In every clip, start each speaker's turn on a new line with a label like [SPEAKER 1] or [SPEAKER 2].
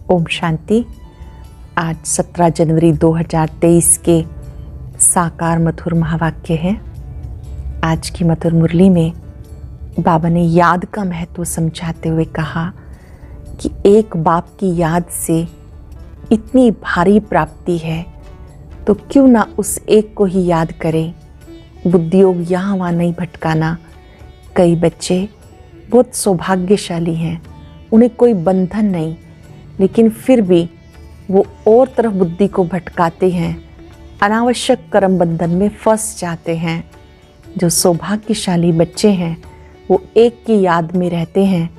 [SPEAKER 1] ओम शांति। आज 17 जनवरी 2023 के साकार मधुर महावाक्य है। आज की मधुर मुरली में बाबा ने याद का महत्व समझाते हुए कहा कि एक बाप की याद से इतनी भारी प्राप्ति है तो क्यों ना उस एक को ही याद करें। बुद्धि योग यहाँ वहाँ नहीं भटकाना। कई बच्चे बहुत सौभाग्यशाली हैं, उन्हें कोई बंधन नहीं, लेकिन फिर भी वो और तरफ बुद्धि को भटकाते हैं, अनावश्यक कर्म बंधन में फंस जाते हैं। जो सौभाग्यशाली बच्चे हैं वो एक की याद में रहते हैं,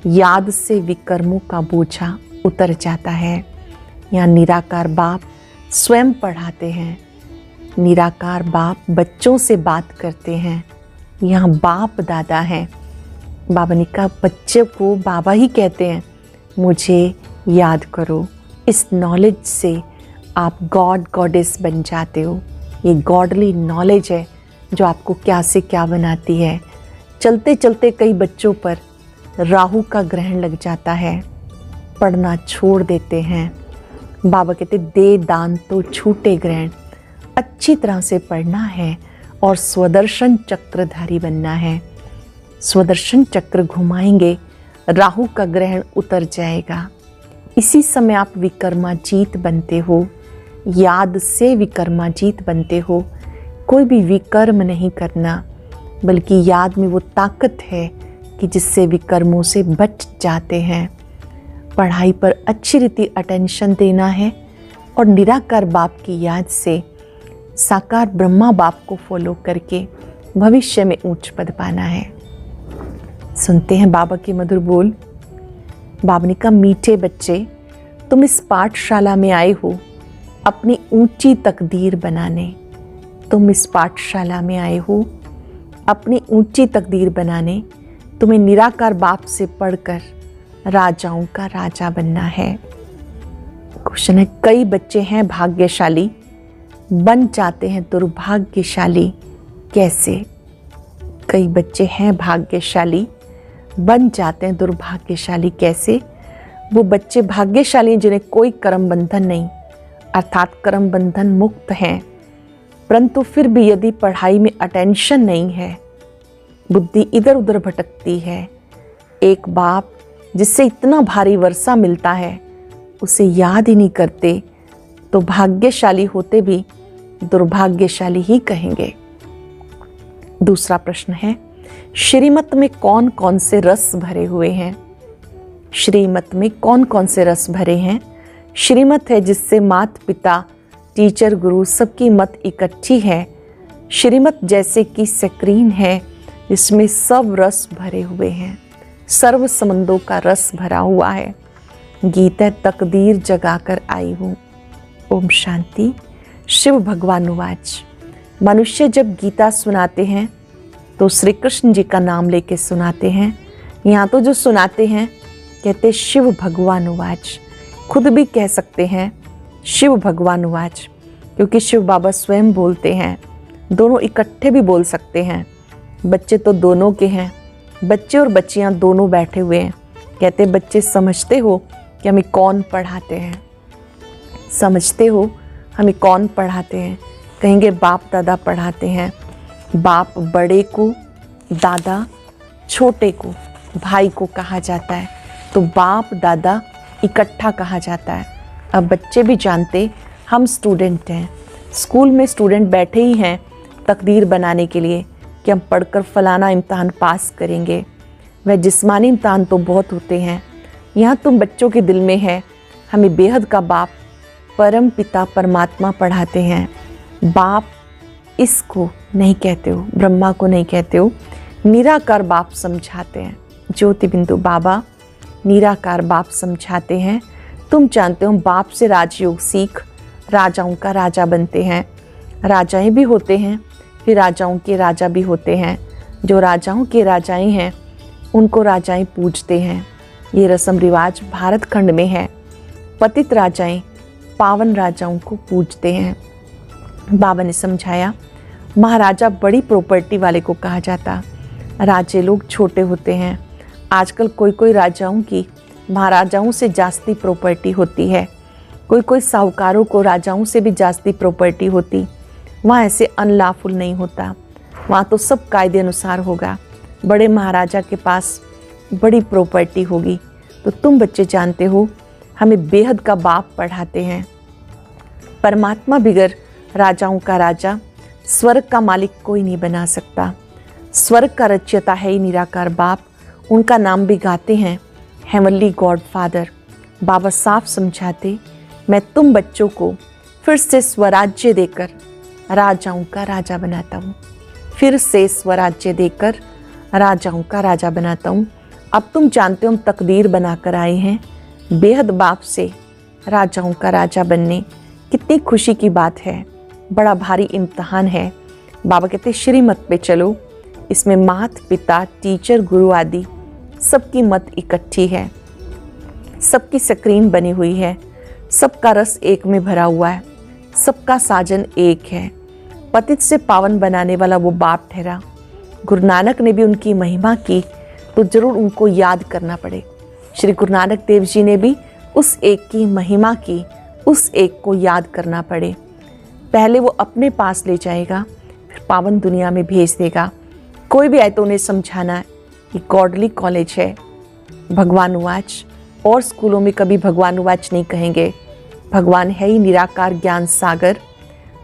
[SPEAKER 1] याद से विकर्मों का बोझा उतर जाता है। यहाँ निराकार बाप स्वयं पढ़ाते हैं, निराकार बाप बच्चों से बात करते हैं। यहाँ बाप दादा हैं। बाबा ने कहा बच्चे को बाबा ही कहते हैं, मुझे याद करो। इस नॉलेज से आप गॉड गॉडेस बन जाते हो। ये गॉडली नॉलेज है जो आपको क्या से क्या बनाती है। चलते चलते कई बच्चों पर राहु का ग्रहण लग जाता है, पढ़ना छोड़ देते हैं। बाबा कहते दे दान तो छूटे ग्रहण। अच्छी तरह से पढ़ना है और स्वदर्शन चक्रधारी बनना है। स्वदर्शन चक्र घुमाएंगे, राहु का ग्रहण उतर जाएगा। इसी समय आप विकर्माजीत बनते हो, याद से विकर्माजीत बनते हो। कोई भी विकर्म नहीं करना, बल्कि याद में वो ताकत है कि जिससे विकर्मों से बच जाते हैं। पढ़ाई पर अच्छी रीति अटेंशन देना है और निराकार बाप की याद से साकार ब्रह्मा बाप को फॉलो करके भविष्य में ऊंच पद पाना है। सुनते हैं बाबा के मधुर बोल। बाबा ने कहा मीठे बच्चे, तुम इस पाठशाला में आए हो अपनी ऊंची तकदीर बनाने। तुम इस पाठशाला में आए हो अपनी ऊंची तकदीर बनाने। तुम्हें निराकार बाप से पढ़कर राजाओं का राजा बनना है। क्वेश्चन है, कई बच्चे हैं भाग्यशाली, बन जाते हैं दुर्भाग्यशाली। कैसे? कई बच्चे हैं भाग्यशाली, बन जाते हैं दुर्भाग्यशाली। कैसे? वो बच्चे भाग्यशाली हैं जिन्हें कोई कर्म बंधन नहीं, अर्थात कर्म बंधन मुक्त हैं, परंतु फिर भी यदि पढ़ाई में अटेंशन नहीं है, बुद्धि इधर उधर भटकती है। एक बाप जिससे इतना भारी वर्षा मिलता है उसे याद ही नहीं करते तो भाग्यशाली होते भी दुर्भाग्यशाली ही कहेंगे। दूसरा प्रश्न है, श्रीमत में कौन कौन से रस भरे हुए हैं? श्रीमत में कौन कौन से रस भरे हैं? श्रीमत है जिससे माता पिता, टीचर, गुरु सबकी मत इकट्ठी है। श्रीमत जैसे कि स्क्रीन है जिसमें सब रस भरे हुए हैं, सर्व संबंधों का रस भरा हुआ है। गीता तकदीर जगाकर आई हूँ। ओम शांति। शिव भगवान उवाच। मनुष्य जब गीता सुनाते हैं तो श्री कृष्ण जी का नाम लेके सुनाते हैं। यहाँ तो जो सुनाते हैं कहते शिव भगवान उवाच। खुद भी कह सकते हैं शिव भगवान उवाच, क्योंकि शिव बाबा स्वयं बोलते हैं। दोनों इकट्ठे भी बोल सकते हैं। बच्चे तो दोनों के हैं, बच्चे और बच्चियाँ दोनों बैठे हुए हैं। कहते बच्चे समझते हो कि हमें कौन पढ़ाते हैं? समझते हो हमें कौन पढ़ाते हैं? कहेंगे बाप दादा पढ़ाते हैं। बाप बड़े को, दादा छोटे को, भाई को कहा जाता है, तो बाप दादा इकट्ठा कहा जाता है। अब बच्चे भी जानते हम स्टूडेंट हैं, स्कूल में स्टूडेंट बैठे ही हैं तकदीर बनाने के लिए कि हम पढ़कर फलाना इम्तहान पास करेंगे। वह जिस्मानी इम्तहान तो बहुत होते हैं, यहाँ तुम बच्चों के दिल में है हमें बेहद का बाप परम पिता परमात्मा पढ़ाते हैं। बाप इसको नहीं कहते हो, ब्रह्मा को नहीं कहते हो, निराकार बाप समझाते हैं। ज्योति बिंदु बाबा निराकार बाप समझाते हैं। तुम जानते हो बाप से राजयोग सीख राजाओं का राजा बनते हैं। राजाएं भी होते हैं, फिर राजाओं के राजा भी होते हैं। जो राजाओं के राजाएं हैं उनको राजाएं पूजते हैं। ये रस्म रिवाज भारत खंड में है। पतित राजाएं पावन राजाओं को पूजते हैं। बाबा ने समझाया महाराजा बड़ी प्रॉपर्टी वाले को कहा जाता, राजे लोग छोटे होते हैं। आजकल कोई कोई राजाओं की महाराजाओं से जास्ती प्रॉपर्टी होती है, कोई कोई साहूकारों को राजाओं से भी जास्ती प्रॉपर्टी होती। वहाँ ऐसे अनलॉफुल नहीं होता, वहाँ तो सब कायदे अनुसार होगा। बड़े महाराजा के पास बड़ी प्रॉपर्टी होगी। तो तुम बच्चे जानते हो हमें बेहद का बाप पढ़ाते हैं। परमात्मा बिगर राजाओं का राजा, स्वर्ग का मालिक कोई नहीं बना सकता। स्वर्ग का रचयिता है ही निराकार बाप, उनका नाम भी गाते हैं हेवनली गॉड फादर। बाबा साफ समझाते, मैं तुम बच्चों को फिर से स्वराज्य देकर राजाओं का राजा बनाता हूँ, फिर से स्वराज्य देकर राजाओं का राजा बनाता हूँ। अब तुम जानते हो हम तकदीर बनाकर आए हैं बेहद बाप से राजाओं का राजा बनने। कितनी खुशी की बात है, बड़ा भारी इम्तहान है। बाबा कहते श्रीमत पे चलो, इसमें माता पिता टीचर गुरु आदि सबकी मत इकट्ठी है, सबकी स्क्रीन बनी हुई है, सबका रस एक में भरा हुआ है, सबका साजन एक है। पतित से पावन बनाने वाला वो बाप ठहरा। गुरु नानक ने भी उनकी महिमा की तो जरूर उनको याद करना पड़े। श्री गुरु नानक देव जी ने भी उस एक की महिमा की, उस एक को याद करना पड़े। पहले वो अपने पास ले जाएगा, फिर पावन दुनिया में भेज देगा। कोई भी आए तो उन्हें समझाना कि गॉडली कॉलेज है, भगवान उवाच। और स्कूलों में कभी भगवान उवाच नहीं कहेंगे। भगवान है ही निराकार ज्ञान सागर,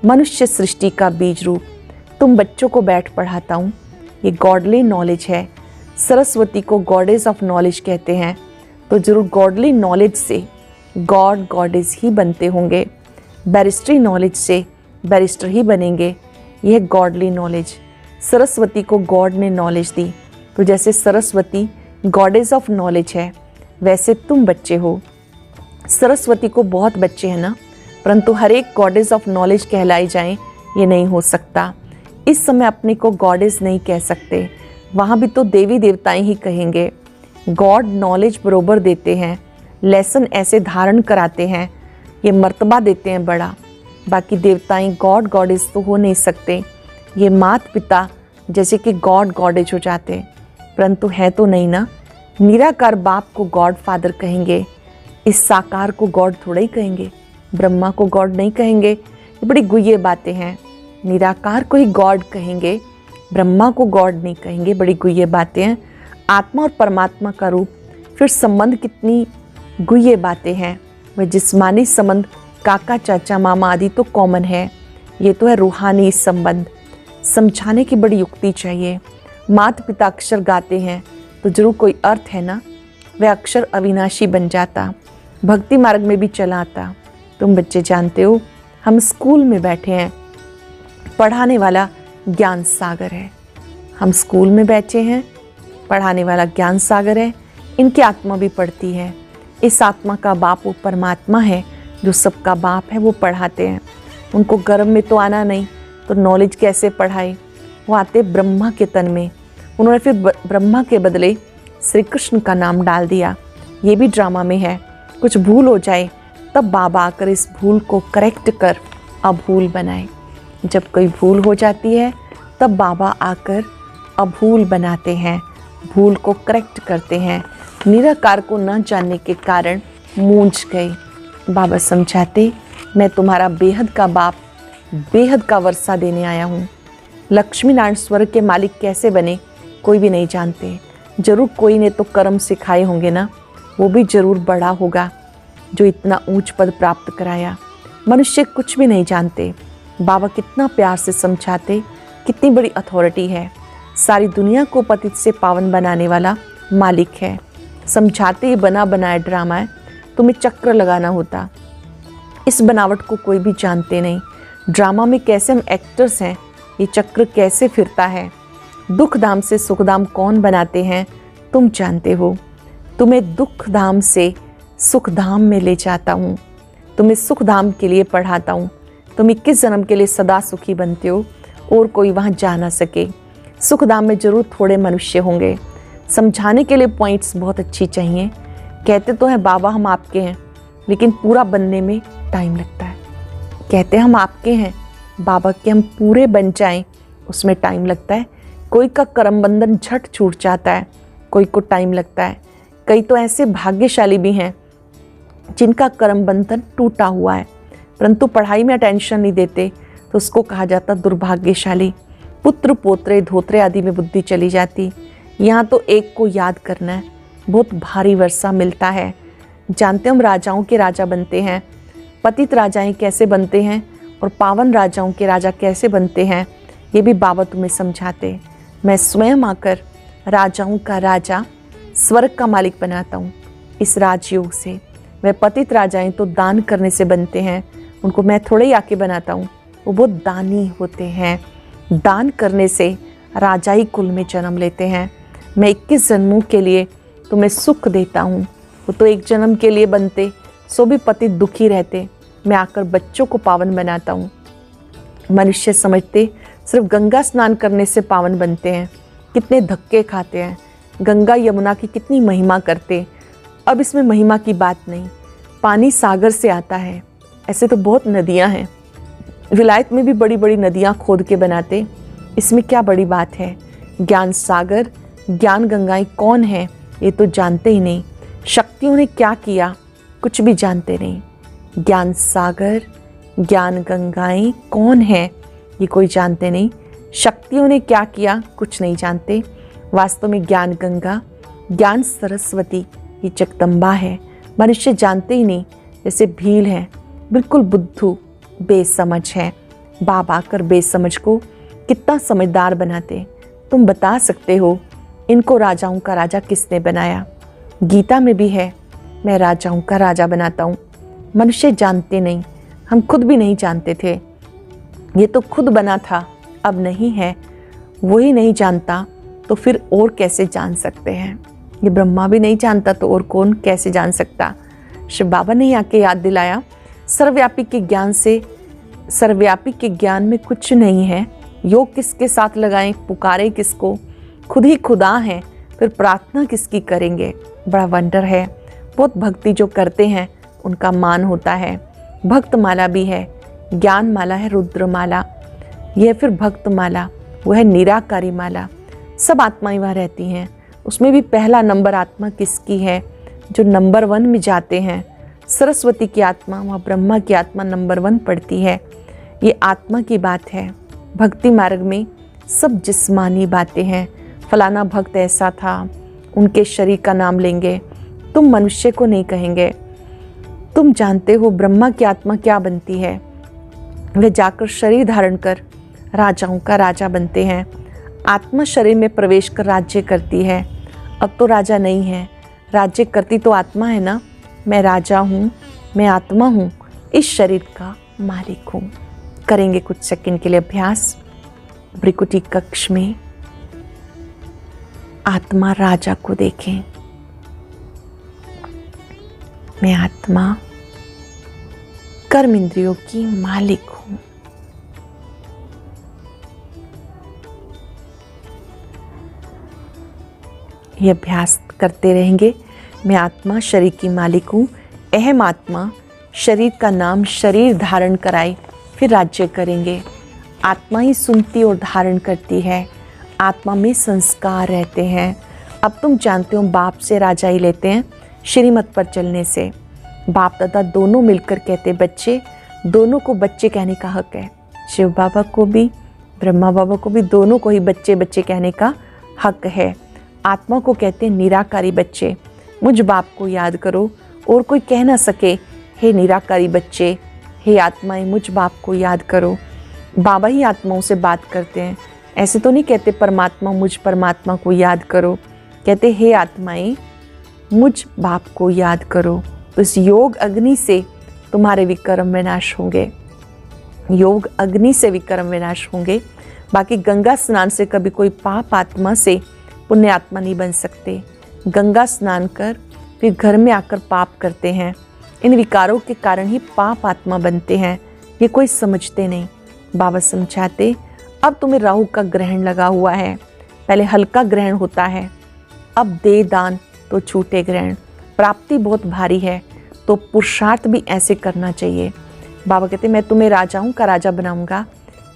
[SPEAKER 1] मनुष्य सृष्टि का बीज रूप। तुम बच्चों को बैठ पढ़ाता हूँ, ये गॉडली नॉलेज है। सरस्वती को गॉडेस ऑफ नॉलेज कहते हैं, तो जरूर गॉडली नॉलेज से गॉड गॉडेस ही बनते होंगे। बैरिस्ट्री नॉलेज से बैरिस्टर ही बनेंगे। यह गॉडली नॉलेज, सरस्वती को गॉड ने नॉलेज दी, तो जैसे सरस्वती गॉडेस ऑफ नॉलेज है, वैसे तुम बच्चे हो। सरस्वती को बहुत बच्चे हैं ना, परंतु हर एक गॉडेस ऑफ नॉलेज कहलाई जाएं, ये नहीं हो सकता। इस समय अपने को गॉडेस नहीं कह सकते, वहाँ भी तो देवी देवताएं ही कहेंगे। गॉड नॉलेज बरोबर देते हैं, लेसन ऐसे धारण कराते हैं, ये मर्तबा देते हैं बड़ा। बाकी देवताएं गॉड गॉडेस तो हो नहीं सकते, ये माता पिता जैसे कि गॉड गॉडेज हो जाते, परंतु है तो नहीं ना। निराकार बाप को गॉड फादर कहेंगे, इस साकार को गॉड थोड़ा ही कहेंगे, ब्रह्मा को गॉड नहीं कहेंगे। ये बड़ी गुह्य बातें हैं। निराकार को ही गॉड कहेंगे, ब्रह्मा को गॉड नहीं कहेंगे, बड़ी गुह्य बातें हैं। आत्मा और परमात्मा का रूप, फिर संबंध कितनी गुह्य बातें हैं। वह जिस्मानी संबंध काका चाचा मामा आदि तो कॉमन है, ये तो है रूहानी संबंध। समझाने की बड़ी युक्ति चाहिए। माता पिता अक्षर गाते हैं तो जरूर कोई अर्थ है ना, वह अक्षर अविनाशी बन जाता, भक्ति मार्ग में भी चला आता। तुम बच्चे जानते हो हम स्कूल में बैठे हैं, पढ़ाने वाला ज्ञान सागर है। हम स्कूल में बैठे हैं, पढ़ाने वाला ज्ञान सागर है, इनकी आत्मा भी पढ़ती है। इस आत्मा का बाप वो परमात्मा है, जो सबका बाप है, वो पढ़ाते हैं। उनको गर्भ में तो आना नहीं, तो नॉलेज कैसे पढ़ाए? वो आते ब्रह्मा के तन में। उन्होंने फिर ब्रह्मा के बदले श्री कृष्ण का नाम डाल दिया। ये भी ड्रामा में है। कुछ भूल हो जाए तब बाबा आकर इस भूल को करेक्ट कर अभूल बनाए। जब कोई भूल हो जाती है तब बाबा आकर अभूल बनाते हैं, भूल को करेक्ट करते हैं। निराकार को न जानने के कारण मूंझ गए। बाबा समझाते, मैं तुम्हारा बेहद का बाप, बेहद का वर्षा देने आया हूँ। लक्ष्मी नारायण स्वर्ग के मालिक कैसे बने कोई भी नहीं जानते। जरूर कोई ने तो कर्म सिखाए होंगे ना, वो भी जरूर बड़ा होगा जो इतना ऊंच पद प्राप्त कराया। मनुष्य कुछ भी नहीं जानते। बाबा कितना प्यार से समझाते, कितनी बड़ी अथॉरिटी है। सारी दुनिया को पतित से पावन बनाने वाला मालिक है। समझाते ही बना बनाया ड्रामा है, तुम्हें चक्र लगाना होता। इस बनावट को कोई भी जानते नहीं। ड्रामा में कैसे हम एक्टर्स हैं, ये चक्र कैसे फिरता है। दुख धाम से सुख धाम कौन बनाते हैं तुम जानते हो। तुम्हें दुख धाम से सुख धाम में ले जाता हूँ, तुम्हें सुख धाम के लिए पढ़ाता हूँ। तुम 21 जन्म के लिए सदा सुखी बनते हो और कोई वहाँ जा ना सके। सुख धाम में जरूर थोड़े मनुष्य होंगे। समझाने के लिए पॉइंट्स बहुत अच्छी चाहिए। कहते तो हैं बाबा हम आपके हैं, लेकिन पूरा बनने में टाइम लगता है। कहते हैं हम आपके हैं, बाबा के हम पूरे बन जाएं उसमें टाइम लगता है। कोई का कर्म बंधन झट छूट जाता है, कोई को टाइम लगता है। कई तो ऐसे भाग्यशाली भी हैं जिनका कर्म बंधन टूटा हुआ है, परंतु पढ़ाई में अटेंशन नहीं देते तो उसको कहा जाता दुर्भाग्यशाली। पुत्र पोत्रे धोत्रे आदि में बुद्धि चली जाती। यहाँ तो एक को याद करना है, बहुत भारी वर्षा मिलता है। जानते हम राजाओं के राजा बनते हैं, पतित राजाएं कैसे बनते हैं और पावन राजाओं के राजा कैसे बनते हैं, ये भी बाबा तुम्हें समझाते। मैं स्वयं आकर राजाओं का राजा, स्वर्ग का मालिक बनाता हूँ इस राजयोग से। वह पतित राजाएं तो दान करने से बनते हैं, उनको मैं थोड़े ही आके बनाता हूँ, वो बहुत दानी होते हैं। दान करने से राजाई कुल में जन्म लेते हैं। मैं 21 जन्मों के लिए तुम्हें सुख देता हूँ। वो तो एक जन्म के लिए बनते, सो भी पति दुखी रहते। मैं आकर बच्चों को पावन बनाता हूँ। मनुष्य समझते सिर्फ गंगा स्नान करने से पावन बनते हैं, कितने धक्के खाते हैं। गंगा यमुना की कितनी महिमा करते। अब इसमें महिमा की बात नहीं, पानी सागर से आता है। ऐसे तो बहुत नदियाँ हैं, विलायत में भी बड़ी बड़ी नदियाँ खोद के बनाते, इसमें क्या बड़ी बात है। ज्ञान सागर, ज्ञान गंगाएं कौन है ये तो जानते ही नहीं। शक्तियों ने क्या किया कुछ भी जानते नहीं। ज्ञान सागर, ज्ञान गंगाएं कौन है ये कोई जानते नहीं। शक्तियों ने क्या किया कुछ नहीं जानते। वास्तव में ज्ञान गंगा, ज्ञान सरस्वती ये जगदम्बा है। मनुष्य जानते ही नहीं, जैसे भील है, बिल्कुल बुद्धू बेसमझ है। बाबा आकर बेसमझ को कितना समझदार बनाते। तुम बता सकते हो इनको राजाओं का राजा किसने बनाया? गीता में भी है, मैं राजाओं का राजा बनाता हूँ। मनुष्य जानते नहीं, हम खुद भी नहीं जानते थे। ये तो खुद बना था, अब नहीं है। वही नहीं जानता तो फिर और कैसे जान सकते हैं? ये ब्रह्मा भी नहीं जानता तो और कौन कैसे जान सकता? शिव बाबा ने आके याद दिलाया, सर्वव्यापी के ज्ञान से, सर्वव्यापी के ज्ञान में कुछ नहीं है। योग किसके साथ लगाएं, पुकारे किसको? खुद ही खुदा हैं, फिर प्रार्थना किसकी करेंगे? बड़ा वंडर है। बहुत भक्ति जो करते हैं उनका मान होता है। भक्त माला भी है, ज्ञान माला है, रुद्र माला, यह फिर भक्त माला, वो है निराकारी माला। सब आत्माएं वहाँ रहती हैं, उसमें भी पहला नंबर आत्मा किसकी है? जो नंबर 1 में जाते हैं। सरस्वती की आत्मा, वहाँ ब्रह्मा की आत्मा नंबर 1 पड़ती है। ये आत्मा की बात है। भक्ति मार्ग में सब जिस्मानी बातें हैं। फलाना भक्त ऐसा था, उनके शरीर का नाम लेंगे, तुम मनुष्य को नहीं कहेंगे। तुम जानते हो ब्रह्मा की आत्मा क्या बनती है? वे जाकर शरीर धारण कर राजाओं का राजा बनते हैं। आत्मा शरीर में प्रवेश कर राज्य करती है। अब तो राजा नहीं है, राज्य करती तो आत्मा है ना। मैं राजा हूँ, मैं आत्मा हूँ, इस शरीर का मालिक हूँ। करेंगे कुछ सेकंड के लिए अभ्यास। भ्रिकुटी कक्ष में आत्मा राजा को देखें। मैं आत्मा कर्म इंद्रियों की मालिक हूँ। ये अभ्यास करते रहेंगे। मैं आत्मा शरीर की मालिक हूँ। अहम आत्मा शरीर का नाम शरीर धारण कराए फिर राज्य करेंगे। आत्मा ही सुनती और धारण करती है। आत्मा में संस्कार रहते हैं। अब तुम जानते हो बाप से राजा ही लेते हैं श्रीमत पर चलने से। बाप दादा दोनों मिलकर कहते बच्चे, दोनों को बच्चे कहने का हक है। शिव बाबा को भी, ब्रह्मा बाबा को भी, दोनों को ही बच्चे बच्चे कहने का हक है। आत्मा को कहते हैं निराकारी बच्चे। मुझ बाप को याद करो और कोई कह ना सके हे निराकारी बच्चे, हे आत्माएं मुझ बाप को याद करो। बाबा ही आत्माओं से बात करते हैं। ऐसे तो नहीं कहते परमात्मा मुझ परमात्मा को याद करो, कहते हे आत्माएं मुझ बाप को याद करो। तो इस योग अग्नि से तुम्हारे विकर्म विनाश होंगे। योग अग्नि से विकर्म विनाश होंगे। बाकी गंगा स्नान से कभी कोई पाप आत्मा से पुण्य आत्मा नहीं बन सकते। गंगा स्नान कर फिर घर में आकर पाप करते हैं। इन विकारों के कारण ही पाप आत्मा बनते हैं। ये कोई समझते नहीं। बाबा समझाते अब तुम्हें राहु का ग्रहण लगा हुआ है। पहले हल्का ग्रहण होता है, अब दे दान तो छूटे ग्रहण। प्राप्ति बहुत भारी है तो पुरुषार्थ भी ऐसे करना चाहिए। बाबा कहते मैं तुम्हें राजाओं का राजा बनाऊंगा,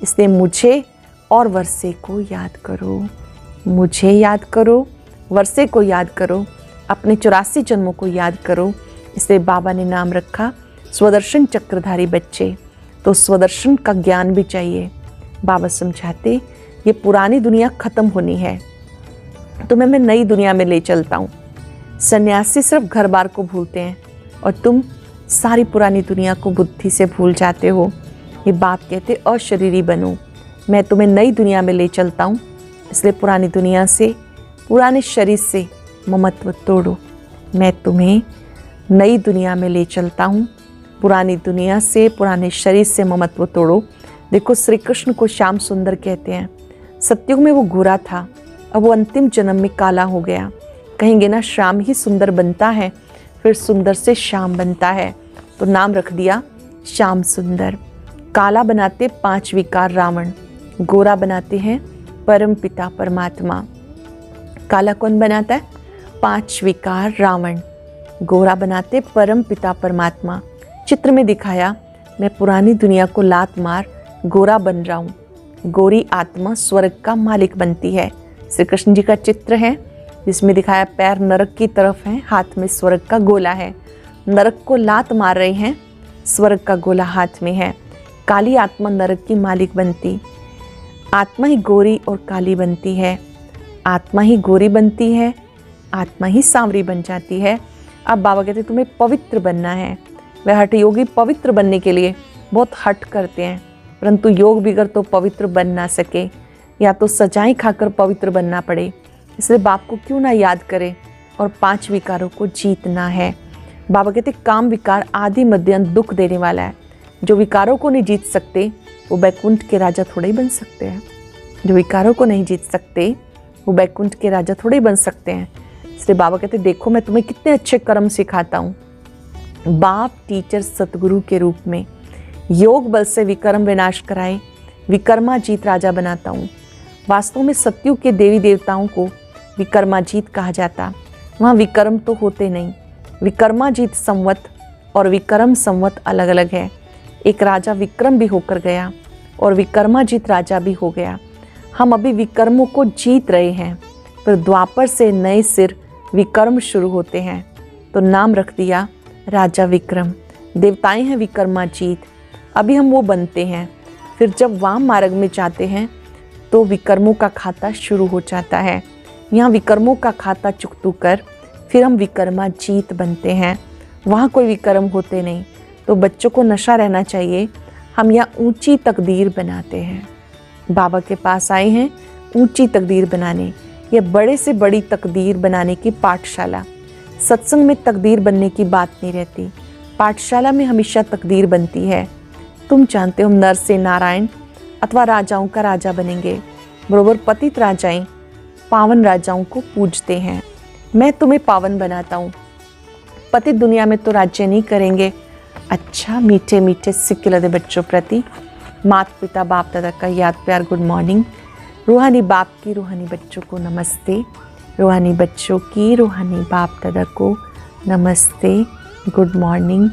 [SPEAKER 1] इसलिए मुझे और वर्षे को याद करो। मुझे याद करो, वर्षे को याद करो। अपने 84 जन्मों को याद करो। इसलिए बाबा ने नाम रखा स्वदर्शन चक्रधारी बच्चे। तो स्वदर्शन का ज्ञान भी चाहिए। बाबा समझाते ये पुरानी दुनिया खत्म होनी है, तुम्हें मैं नई दुनिया में ले चलता हूँ। सन्यासी सिर्फ घर बार को भूलते हैं और तुम सारी पुरानी दुनिया को बुद्धि से भूल जाते हो। ये बाप कहते अशरीरी बनो, मैं तुम्हें नई दुनिया में ले चलता हूँ। इसलिए पुरानी दुनिया से, पुराने शरीर से ममत्व तोड़ो। मैं तुम्हें नई दुनिया में ले चलता हूँ। पुरानी दुनिया से, पुराने शरीर से ममत्व तोड़ो। देखो श्री कृष्ण को श्याम सुंदर कहते हैं। सतयुग में वो गोरा था, अब वो अंतिम जन्म में काला हो गया। कहेंगे ना श्याम ही सुंदर बनता है, फिर सुंदर से श्याम बनता है, तो नाम रख दिया श्याम सुंदर। काला बनाते 5 विकार रावण, गोरा बनाते हैं परम पिता परमात्मा। काला कौन बनाता है? 5 विकार रावण। गोरा बनाते परम पिता परमात्मा। चित्र में दिखाया मैं पुरानी दुनिया को लात मार गोरा बन रहा हूँ। गोरी आत्मा स्वर्ग का मालिक बनती है। श्री कृष्ण जी का चित्र है जिसमें दिखाया पैर नरक की तरफ है, हाथ में स्वर्ग का गोला है। नरक को लात मार रहे हैं, स्वर्ग का गोला हाथ में है। काली आत्मा नरक की मालिक बनती, आत्मा ही गोरी और काली बनती है। आत्मा ही गोरी बनती है, आत्मा ही सांवरी बन जाती है। अब बाबा कहते तुम्हें पवित्र बनना है। वह हठ योगी पवित्र बनने के लिए बहुत हट करते हैं, परंतु योग बिगड़ तो पवित्र बन ना सके, या तो सजाएं खाकर पवित्र बनना पड़े। इसलिए बाप को क्यों ना याद करें और 5 विकारों को जीतना है। बाबा कहते काम विकार आदि मध्य अंत दुख देने वाला है। जो विकारों को नहीं जीत सकते वो बैकुंठ के राजा थोड़े ही बन सकते हैं। जो विकारों को नहीं जीत सकते वो बैकुंठ के राजा थोड़े ही बन सकते हैं। इसलिए बाबा कहते देखो मैं तुम्हें कितने अच्छे कर्म सिखाता हूँ। बाप टीचर सतगुरु के रूप में योग बल से विकर्म विनाश कराए, विकर्माजीत राजा बनाता हूँ। वास्तव में सतयुग के देवी देवताओं को विकर्माजीत कहा जाता। वहाँ विकर्म तो होते नहीं। विकर्माजीत संवत और विक्रम संवत अलग अलग है। एक राजा विक्रम भी होकर गया और विकर्माजीत राजा भी हो गया। हम अभी विकर्मों को जीत रहे हैं, फिर द्वापर से नए सिर विकर्म शुरू होते हैं। तो नाम रख दिया राजा विक्रम। देवताएं हैं विकर्माजीत, अभी हम वो बनते हैं। फिर जब वाम मार्ग में जाते हैं तो विकर्मों का खाता शुरू हो जाता है। यहाँ विकर्मों का खाता चुकतू कर फिर हम विकर्माजीत बनते हैं। वहाँ कोई विकर्म होते नहीं। तो बच्चों को नशा रहना चाहिए, हम यहाँ ऊंची तकदीर बनाते हैं। बाबा के पास आए हैं ऊंची तकदीर बनाने। ये बड़े से बड़ी तकदीर बनाने की पाठशाला। सत्संग में तकदीर बनने की बात नहीं रहती, पाठशाला में हमेशा तकदीर बनती है। तुम जानते हो हम नर से नारायण अथवा राजाओं का राजा बनेंगे। बरोबर पतित राजाएं पावन राजाओं को पूजते हैं। मैं तुम्हें पावन बनाता हूँ। पतित दुनिया में तो राज्य नहीं करेंगे। अच्छा मीठे मीठे सिक्के लदे बच्चों प्रति माता पिता बाप दादा का याद प्यार गुड मॉर्निंग। रूहानी बाप की रूहानी बच्चों को नमस्ते। रूहानी बच्चों की रूहानी बाप दादा को नमस्ते, गुड मॉर्निंग।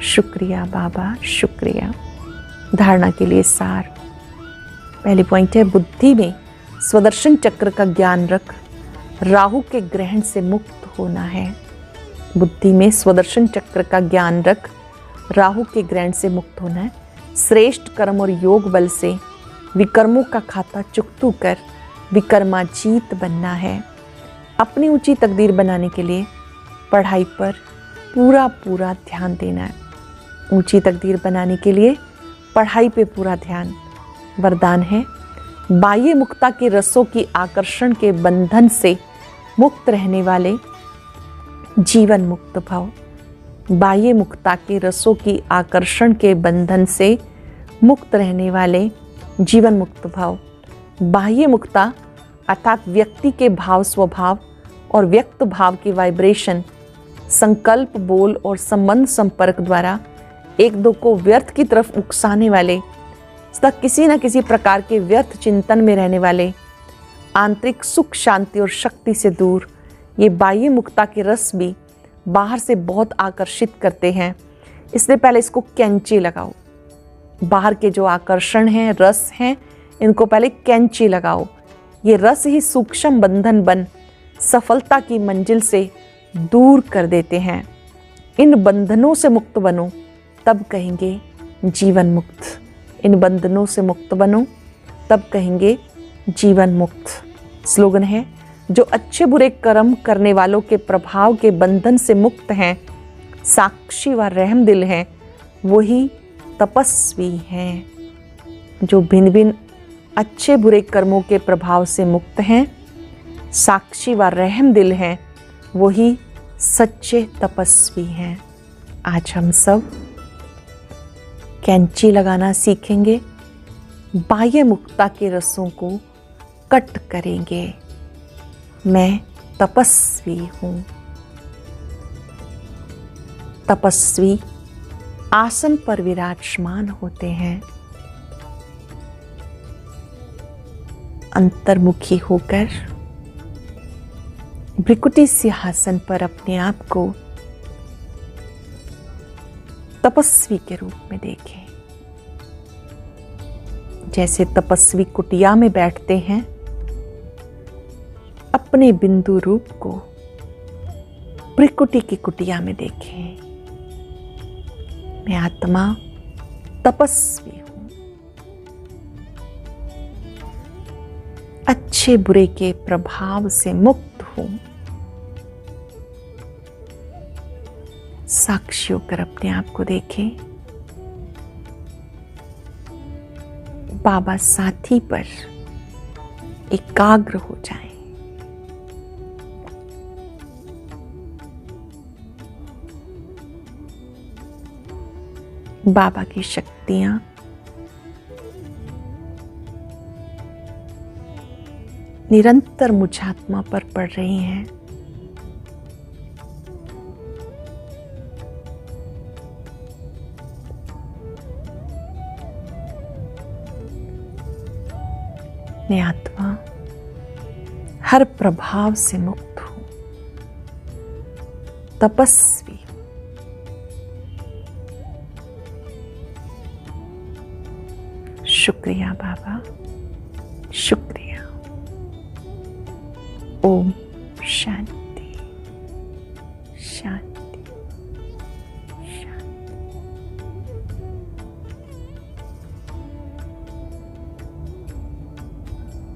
[SPEAKER 1] शुक्रिया बाबा, शुक्रिया। धारणा के लिए सार। पहली पॉइंट है बुद्धि में स्वदर्शन चक्र का ज्ञान रख, राहु के ग्रहण से मुक्त होना है। बुद्धि में स्वदर्शन चक्र का ज्ञान रख, राहु के ग्रहण से मुक्त होना है। श्रेष्ठ कर्म और योग बल से विकर्मों का खाता चुकतू कर विकर्माजीत बनना है। अपनी ऊंची तकदीर बनाने के लिए पढ़ाई पर पूरा पूरा ध्यान देना है। ऊंची तकदीर बनाने के लिए पढ़ाई पे पूरा ध्यान। वरदान है बाह्य मुक्ता के रसों की आकर्षण के बंधन से मुक्त रहने वाले जीवन मुक्त भाव। बाह्य मुक्ता के रसों की आकर्षण के बंधन से मुक्त रहने वाले जीवन मुक्त भाव। बाह्य मुक्ता अर्थात व्यक्ति के भाव स्वभाव और व्यक्त भाव की वाइब्रेशन, संकल्प बोल और संबंध संपर्क द्वारा एक दो को व्यर्थ की तरफ उकसाने वाले, सदा किसी न किसी प्रकार के व्यर्थ चिंतन में रहने वाले, आंतरिक सुख शांति और शक्ति से दूर। ये बाह्य मुक्ता के रस भी बाहर से बहुत आकर्षित करते हैं, इसलिए पहले इसको कैंची लगाओ। बाहर के जो आकर्षण हैं, रस हैं, इनको पहले कैंची लगाओ। ये रस ही सूक्ष्म बंधन बन सफलता की मंजिल से दूर कर देते हैं। इन बंधनों से मुक्त बनो, तब कहेंगे जीवन मुक्त। इन बंधनों से मुक्त बनो, तब कहेंगे जीवन मुक्त। स्लोगन है, जो अच्छे बुरे कर्म करने वालों के प्रभाव के बंधन से मुक्त हैं, साक्षी व रहम दिल हैं, वही तपस्वी हैं। जो भिन्न भिन्न अच्छे बुरे कर्मों के प्रभाव से मुक्त हैं, साक्षी व रहम दिल हैं, वही सच्चे तपस्वी हैं। आज हम सब कैंची लगाना सीखेंगे, बाह्य मुक्ता के रसों को कट करेंगे। मैं तपस्वी हूं। तपस्वी आसन पर विराजमान होते हैं। अंतर्मुखी होकर भृकुटी सिंहासन पर अपने आप को तपस्वी के रूप में देखें। जैसे तपस्वी कुटिया में बैठते हैं, अपने बिंदु रूप को भृकुटी की कुटिया में देखें। मैं आत्मा तपस्वी हूं। अच्छे बुरे के प्रभाव से मुक्त हूं। साक्षी होकर अपने आप को देखें। बाबा साथी पर एकाग्र हो जाएं। बाबा की शक्तियां निरंतर मुझ आत्मा पर पड़ रही हैं। मैं आत्मा हर प्रभाव से मुक्त हूं। तपस्वी हूं। शुक्रिया बाबा, शुक्रिया। ओम शांति शांति।